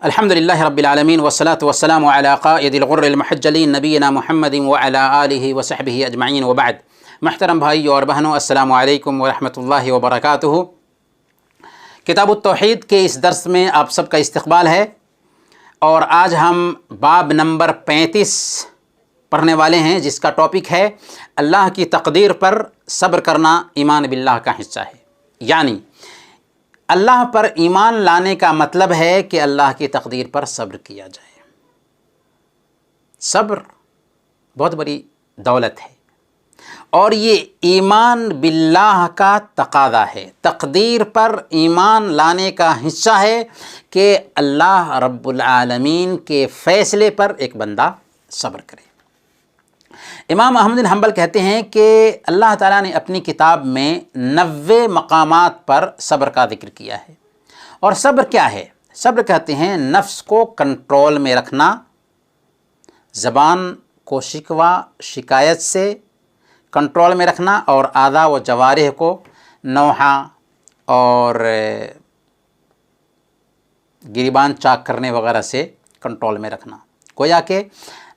الحمدللہ رب العالمین والصلاة والسلام علی قائد الغر المحجلین نبینا محمد وعلی آلہ وصحبہ اجمعین وبعد۔ محترم بھائیو اور بہنوں، السلام علیکم ورحمۃ اللہ وبرکاتہ۔ کتاب التوحید کے اس درس میں آپ سب کا استقبال ہے، اور آج ہم باب نمبر 35 پڑھنے والے ہیں، جس کا ٹاپک ہے اللہ کی تقدیر پر صبر کرنا ایمان باللہ کا حصہ ہے۔ یعنی اللہ پر ایمان لانے کا مطلب ہے کہ اللہ کی تقدیر پر صبر کیا جائے۔ صبر بہت بڑی دولت ہے، اور یہ ایمان باللہ کا تقاضا ہے، تقدیر پر ایمان لانے کا حصہ ہے کہ اللہ رب العالمین کے فیصلے پر ایک بندہ صبر کرے۔ امام احمد بن حنبل کہتے ہیں کہ اللہ تعالیٰ نے اپنی کتاب میں 90 مقامات پر صبر کا ذکر کیا ہے۔ اور صبر کیا ہے؟ صبر کہتے ہیں نفس کو کنٹرول میں رکھنا، زبان کو شکوہ شکایت سے کنٹرول میں رکھنا، اور اعضاء و جوارح کو نوحہ اور گریبان چاک کرنے وغیرہ سے کنٹرول میں رکھنا۔ گویا کہ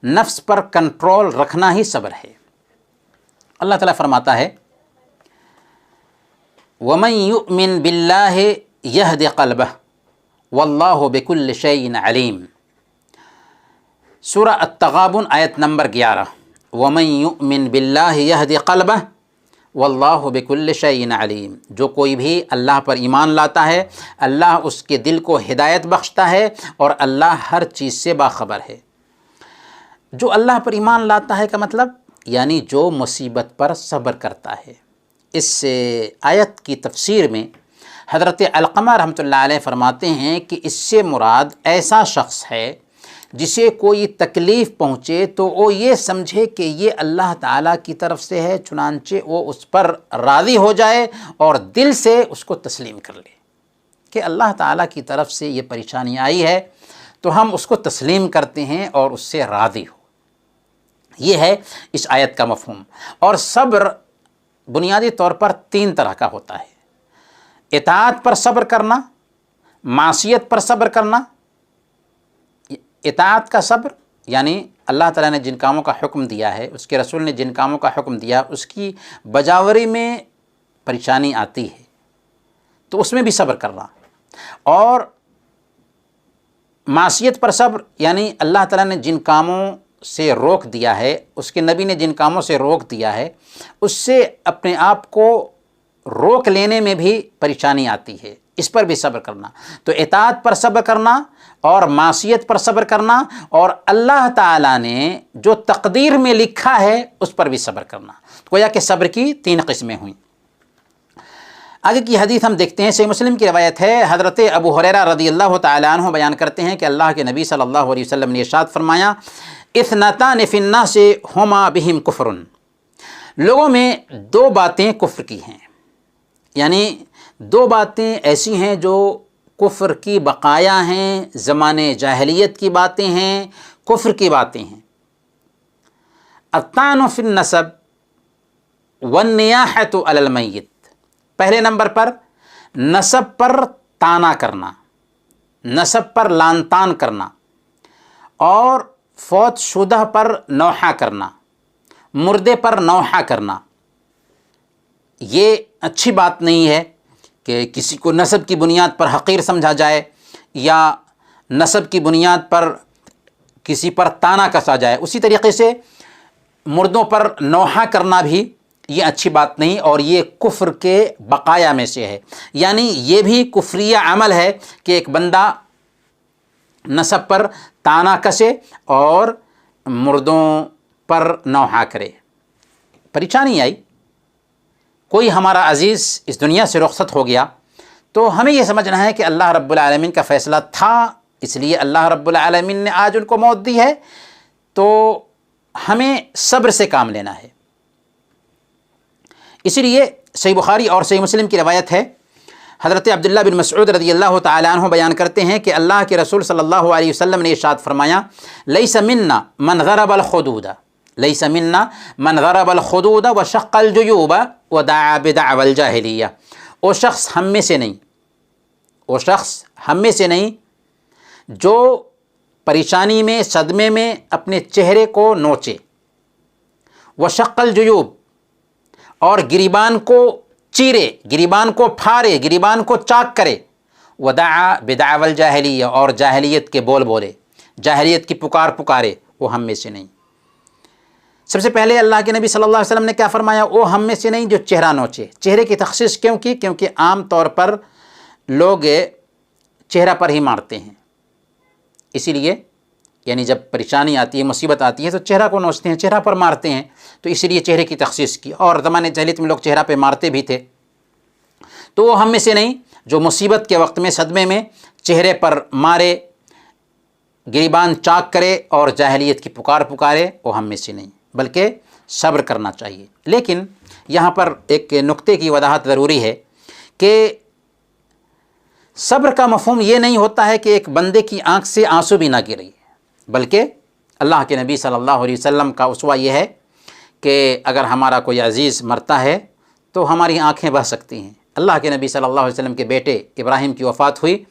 نفس پر کنٹرول رکھنا ہی صبر ہے۔ اللہ تعالیٰ فرماتا ہے وَمَن يُؤْمِن بِاللَّهِ يَهْدِ قَلْبَهُ وَاللَّهُ بِكُلِّ شَيْءٍ عَلِيمٌ۔ سورہ التغابن آیت نمبر 11۔ وَمَن يُؤْمِن بِاللَّهِ يَهْدِ قَلْبَهُ وَاللَّهُ بِكُلِّ شَيْءٍ عَلِيمٌ۔ جو کوئی بھی اللہ پر ایمان لاتا ہے، اللہ اس کے دل کو ہدایت بخشتا ہے، اور اللہ ہر چیز سے باخبر ہے۔ جو اللہ پر ایمان لاتا ہے کا مطلب یعنی جو مصیبت پر صبر کرتا ہے۔ اس آیت کی تفسیر میں حضرت علقمہ رحمۃ اللہ علیہ فرماتے ہیں کہ اس سے مراد ایسا شخص ہے جسے کوئی تکلیف پہنچے تو وہ یہ سمجھے کہ یہ اللہ تعالیٰ کی طرف سے ہے، چنانچہ وہ اس پر راضی ہو جائے اور دل سے اس کو تسلیم کر لے کہ اللہ تعالیٰ کی طرف سے یہ پریشانی آئی ہے، تو ہم اس کو تسلیم کرتے ہیں اور اس سے راضی ہو۔ یہ ہے اس آیت کا مفہوم۔ اور صبر بنیادی طور پر 3 طرح کا ہوتا ہے: اطاعت پر صبر کرنا، معصیت پر صبر کرنا۔ اطاعت کا صبر یعنی اللہ تعالیٰ نے جن کاموں کا حکم دیا ہے، اس کے رسول نے جن کاموں کا حکم دیا، اس کی بجاوری میں پریشانی آتی ہے تو اس میں بھی صبر کرنا۔ اور معصیت پر صبر یعنی اللہ تعالیٰ نے جن کاموں سے روک دیا ہے، اس کے نبی نے جن کاموں سے روک دیا ہے، اس سے اپنے آپ کو روک لینے میں بھی پریشانی آتی ہے، اس پر بھی صبر کرنا۔ تو اطاعت پر صبر کرنا، اور معصیت پر صبر کرنا، اور اللہ تعالیٰ نے جو تقدیر میں لکھا ہے اس پر بھی صبر کرنا۔ گویا کہ صبر کی 3 قسمیں ہوئیں۔ آگے کی حدیث ہم دیکھتے ہیں، صحیح مسلم کی روایت ہے، حضرت ابو ہریرہ رضی اللہ تعالیٰ عنہ بیان کرتے ہیں کہ اللہ کے نبی صلی اللہ علیہ وسلم نے ارشاد فرمایا اثنتان فی الناس ہما بہم کفر۔ لوگوں میں 2 باتیں کفر کی ہیں، یعنی 2 باتیں ایسی ہیں جو کفر کی بقایا ہیں، زمانے جاہلیت کی باتیں ہیں، کفر کی باتیں ہیں۔ الطعن فی النسب والنیاحۃ علی المیت۔ پہلے نمبر پر نسب پر تانا کرنا، نسب پر لان تان کرنا، اور فوت شدہ پر نوحہ کرنا، مردے پر نوحہ کرنا۔ یہ اچھی بات نہیں ہے کہ کسی کو نسب کی بنیاد پر حقیر سمجھا جائے، یا نسب کی بنیاد پر کسی پر تانا کسا جائے۔ اسی طریقے سے مردوں پر نوحہ کرنا بھی یہ اچھی بات نہیں، اور یہ کفر کے بقایا میں سے ہے۔ یعنی یہ بھی کفریہ عمل ہے کہ ایک بندہ نسب پر تانا کسے اور مردوں پر نوحہ کرے۔ پریشانی آئی، کوئی ہمارا عزیز اس دنیا سے رخصت ہو گیا، تو ہمیں یہ سمجھنا ہے کہ اللہ رب العالمین کا فیصلہ تھا، اس لیے اللہ رب العالمین نے آج ان کو موت دی ہے، تو ہمیں صبر سے کام لینا ہے۔ اسی لیے صحیح بخاری اور صحیح مسلم کی روایت ہے، حضرت عبداللہ بن مسعود رضی اللہ تعالیٰ عنہ بیان کرتے ہیں کہ اللہ کے رسول صلی اللہ علیہ وسلم نے ارشاد فرمایا لیس منا من ضرب الخدود، لیس منا من ضرب الخدود وشق الجیوب ودعا بدعوى الجاہلیہ۔ وہ شخص ہم میں سے نہیں جو پریشانی میں، صدمے میں اپنے چہرے کو نوچے، وشق الجیوب، اور گریبان کو چیرے، گریبان کو پھاڑے، گریبان کو چاک کرے، ودعا بدعوی الجاہلیہ، اور جاہلیت کے بول بولے، جاہلیت کی پکار پکارے، وہ ہم میں سے نہیں۔ سب سے پہلے اللہ کے نبی صلی اللہ علیہ وسلم نے کیا فرمایا؟ وہ ہم میں سے نہیں جو چہرہ نوچے۔ چہرے کی تخصیص کیوں کی؟ کیونکہ عام طور پر لوگ چہرہ پر ہی مارتے ہیں، اسی لیے یعنی جب پریشانی آتی ہے، مصیبت آتی ہے تو چہرہ کو نوچتے ہیں، چہرہ پر مارتے ہیں، تو اسی لیے چہرے کی تخصیص کی۔ اور زمانے جاہلیت میں لوگ چہرہ پہ مارتے بھی تھے، تو وہ ہم میں سے نہیں جو مصیبت کے وقت میں، صدمے میں چہرے پر مارے، گریبان چاک کرے اور جاہلیت کی پکار پکارے، وہ ہم میں سے نہیں، بلکہ صبر کرنا چاہیے۔ لیکن یہاں پر ایک نقطے کی وضاحت ضروری ہے کہ صبر کا مفہوم یہ نہیں ہوتا ہے کہ ایک بندے کی آنکھ سے آنسو بھی نہ گرے، بلکہ اللہ کے نبی صلی اللہ علیہ وسلم کا اسوہ یہ ہے کہ اگر ہمارا کوئی عزیز مرتا ہے تو ہماری آنکھیں بہہ سکتی ہیں۔ اللہ کے نبی صلی اللہ علیہ وسلم کے بیٹے ابراہیم کی وفات ہوئی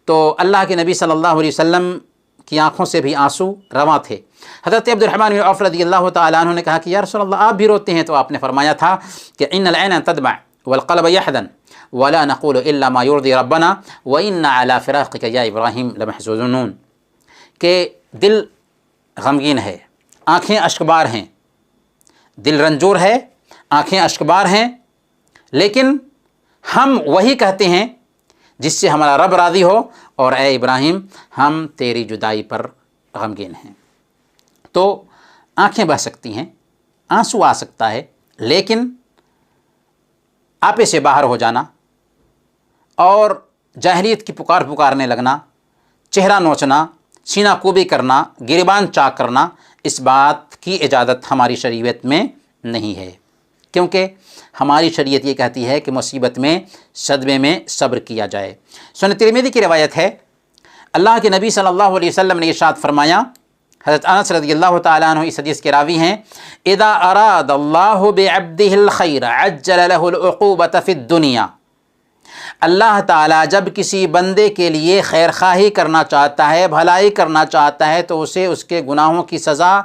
تو اللہ کے نبی صلی اللہ علیہ وسلم کی آنکھوں سے بھی آنسو رواں تھے۔ حضرت عبد الرحمن بن عوف رضی اللہ تعالیٰ عنہ نے کہا کہ یا رسول اللہ آپ بھی روتے ہیں؟ تو آپ نے فرمایا تھا کہ ان العین تدمع والقلب یحزن ولا نقول الا ما یرضی ربنا وانا علی فراقک یا ابراہیم لمحزونون، کہ دل غمگین ہے، آنکھیں اشکبار ہیں، دل رنجور ہے، آنکھیں اشکبار ہیں، لیکن ہم وہی کہتے ہیں جس سے ہمارا رب راضی ہو، اور اے ابراہیم ہم تیری جدائی پر غمگین ہیں۔ تو آنکھیں بہہ سکتی ہیں، آنسو آ سکتا ہے، لیکن آپے سے باہر ہو جانا اور جاہلیت کی پکار پکارنے لگنا، چہرہ نوچنا، سینہ کوبی کرنا، گریبان چاک کرنا، اس بات کی اجازت ہماری شریعت میں نہیں ہے، کیونکہ ہماری شریعت یہ کہتی ہے کہ مصیبت میں، صدمے میں صبر کیا جائے۔ سنن ترمذی کی روایت ہے، اللہ کے نبی صلی اللہ علیہ وسلم نے ارشاد فرمایا، حضرت انس رضی اللہ تعالیٰ عنہ اس حدیث کے راوی ہیں، اذا اراد اللہ بعبدہ الخیر عجل لہ العقوبۃ فی الدنیا، اللہ تعالیٰ جب کسی بندے کے لیے خیر خواہی کرنا چاہتا ہے، بھلائی کرنا چاہتا ہے، تو اسے اس کے گناہوں کی سزا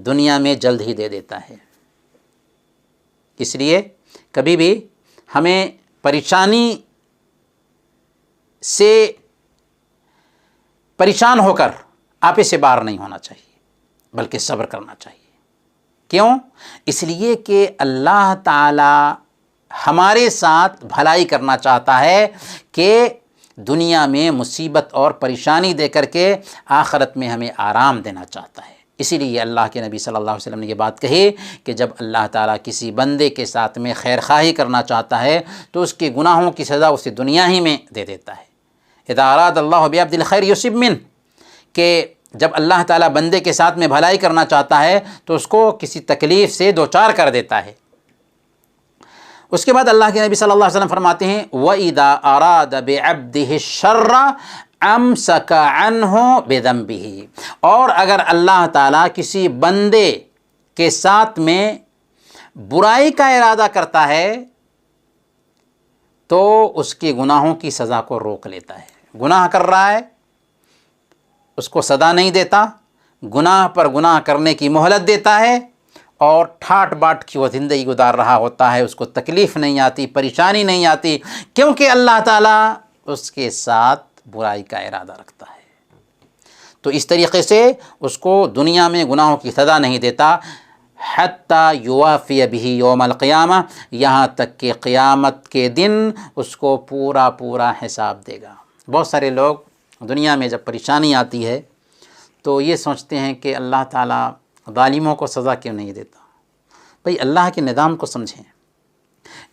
دنیا میں جلد ہی دے دیتا ہے۔ اس لیے کبھی بھی ہمیں پریشانی سے پریشان ہو کر آپے سے باہر نہیں ہونا چاہیے، بلکہ صبر کرنا چاہیے۔ کیوں؟ اس لیے کہ اللہ تعالی ہمارے ساتھ بھلائی کرنا چاہتا ہے کہ دنیا میں مصیبت اور پریشانی دے کر کے آخرت میں ہمیں آرام دینا چاہتا ہے۔ اسی لیے اللہ کے نبی صلی اللہ علیہ وسلم نے یہ بات کہی کہ جب اللہ تعالیٰ کسی بندے کے ساتھ میں خیر خواہی کرنا چاہتا ہے تو اس کے گناہوں کی سزا اسے دنیا ہی میں دے دیتا ہے۔ اذا اراد اللہ بعبد الخیر یصب منہ، کہ جب اللہ تعالیٰ بندے کے ساتھ میں بھلائی کرنا چاہتا ہے تو اس کو کسی تکلیف سے دوچار کر دیتا ہے۔ اس کے بعد اللہ کے نبی صلی اللہ علیہ وسلم فرماتے ہیں وَإِذَا أَرَادَ بِعَبْدِهِ الشَّرَّ أَمْسَكَ عَنْهُ بِذَنبِهِ، اور اگر اللہ تعالیٰ کسی بندے کے ساتھ میں برائی کا ارادہ کرتا ہے تو اس کے گناہوں کی سزا کو روک لیتا ہے۔ گناہ کر رہا ہے، اس کو سزا نہیں دیتا، گناہ پر گناہ کرنے کی مہلت دیتا ہے، اور ٹھاٹ باٹ کی وہ زندگی گزار رہا ہوتا ہے، اس کو تکلیف نہیں آتی، پریشانی نہیں آتی، کیونکہ اللہ تعالیٰ اس کے ساتھ برائی کا ارادہ رکھتا ہے۔ تو اس طریقے سے اس کو دنیا میں گناہوں کی سزا نہیں دیتا، حتیٰ یوافی بہ یوم القیامہ، یہاں تک کہ قیامت کے دن اس کو پورا پورا حساب دے گا۔ بہت سارے لوگ دنیا میں جب پریشانی آتی ہے تو یہ سوچتے ہیں کہ اللہ تعالیٰ ظالموں کو سزا کیوں نہیں دیتا؟ بھئی اللہ کے نظام کو سمجھیں۔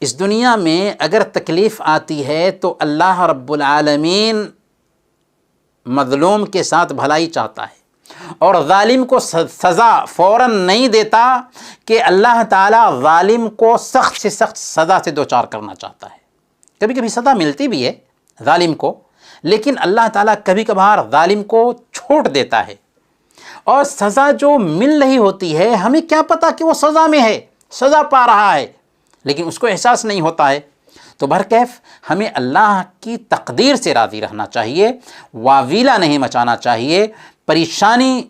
اس دنیا میں اگر تکلیف آتی ہے تو اللہ رب العالمین مظلوم کے ساتھ بھلائی چاہتا ہے، اور ظالم کو سزا فوراً نہیں دیتا کہ اللہ تعالیٰ ظالم کو سخت سے سخت سزا سے دوچار کرنا چاہتا ہے۔ کبھی کبھی سزا ملتی بھی ہے ظالم کو، لیکن اللہ تعالیٰ کبھی کبھار ظالم کو چھوڑ دیتا ہے، اور سزا جو مل رہی ہوتی ہے ہمیں کیا پتہ کہ وہ سزا میں ہے، سزا پا رہا ہے، لیکن اس کو احساس نہیں ہوتا ہے۔ تو بہرکیف ہمیں اللہ کی تقدیر سے راضی رہنا چاہیے، واویلا نہیں مچانا چاہیے، پریشانی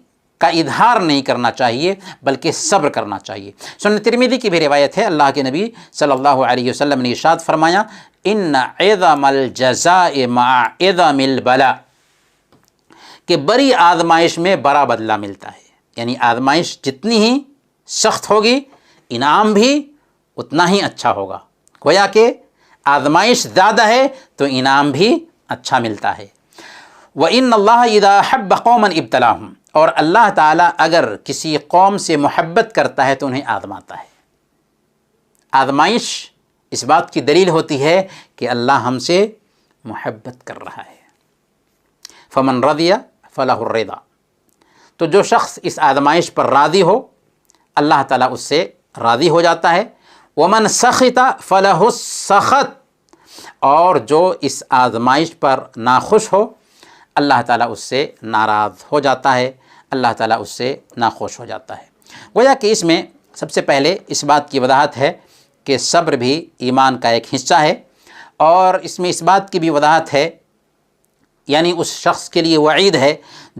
کا اظہار نہیں کرنا چاہیے، بلکہ صبر کرنا چاہیے۔ سنن ترمذی کی بھی روایت ہے، اللہ کے نبی صلی اللہ علیہ وسلم نے ارشاد فرمایا، ان عظم الجزاء مع عظم البلاء، کہ بڑی آزمائش میں بڑا بدلہ ملتا ہے، یعنی آزمائش جتنی ہی سخت ہوگی انعام بھی اتنا ہی اچھا ہوگا۔ گویا کہ آزمائش زیادہ ہے تو انعام بھی اچھا ملتا ہے۔ وَإِنَّ اللَّهَ إِذَا حَبَّ قَوْمًا ابْتَلَاهُمْ، اور اللہ تعالیٰ اگر کسی قوم سے محبت کرتا ہے تو انہیں آزماتا ہے۔ آزمائش اس بات کی دلیل ہوتی ہے کہ اللہ ہم سے محبت کر رہا ہے۔ فَمَنْ رَضِيَ فَلَهُ الرِّضَى، تو جو شخص اس آزمائش پر راضی ہو اللہ تعالیٰ اس سے راضی ہو جاتا ہے۔ وَمَنْ سَخِطَ فَلَهُ السَّخَطُ، اور جو اس آزمائش پر ناخوش ہو اللہ تعالیٰ اس سے ناراض ہو جاتا ہے، اللہ تعالیٰ اس سے ناخوش ہو جاتا ہے۔ گویا کہ اس میں سب سے پہلے اس بات کی وضاحت ہے کہ صبر بھی ایمان کا ایک حصہ ہے، اور اس میں اس بات کی بھی وضاحت ہے، یعنی اس شخص کے لیے وعید ہے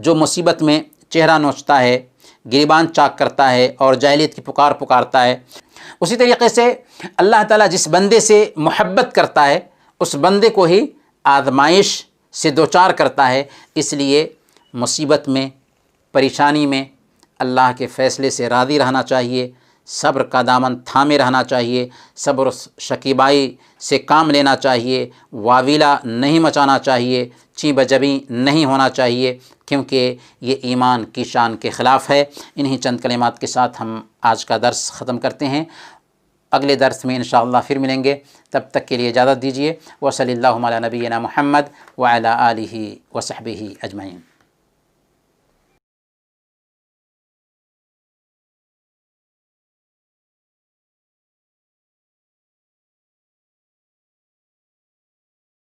جو مصیبت میں چہرہ نوچتا ہے، گریبان چاک کرتا ہے اور جاہلیت کی پکارتا ہے۔ اسی طریقے سے اللہ تعالیٰ جس بندے سے محبت کرتا ہے اس بندے کو ہی آزمائش سے دوچار کرتا ہے، اس لیے مصیبت میں، پریشانی میں اللہ کے فیصلے سے راضی رہنا چاہیے، صبر کا دامن تھامے رہنا چاہیے، صبر و شکیبائی سے کام لینا چاہیے، واویلا نہیں مچانا چاہیے، چیں بجبیں نہیں ہونا چاہیے، کیونکہ یہ ایمان کی شان کے خلاف ہے۔ انہی چند کلمات کے ساتھ ہم آج کا درس ختم کرتے ہیں، اگلے درس میں انشاءاللہ پھر ملیں گے، تب تک کے لیے اجازت دیجیے۔ وصلی اللہ علی نبینا محمد وعلی آلہ وصحبہ اجمعین۔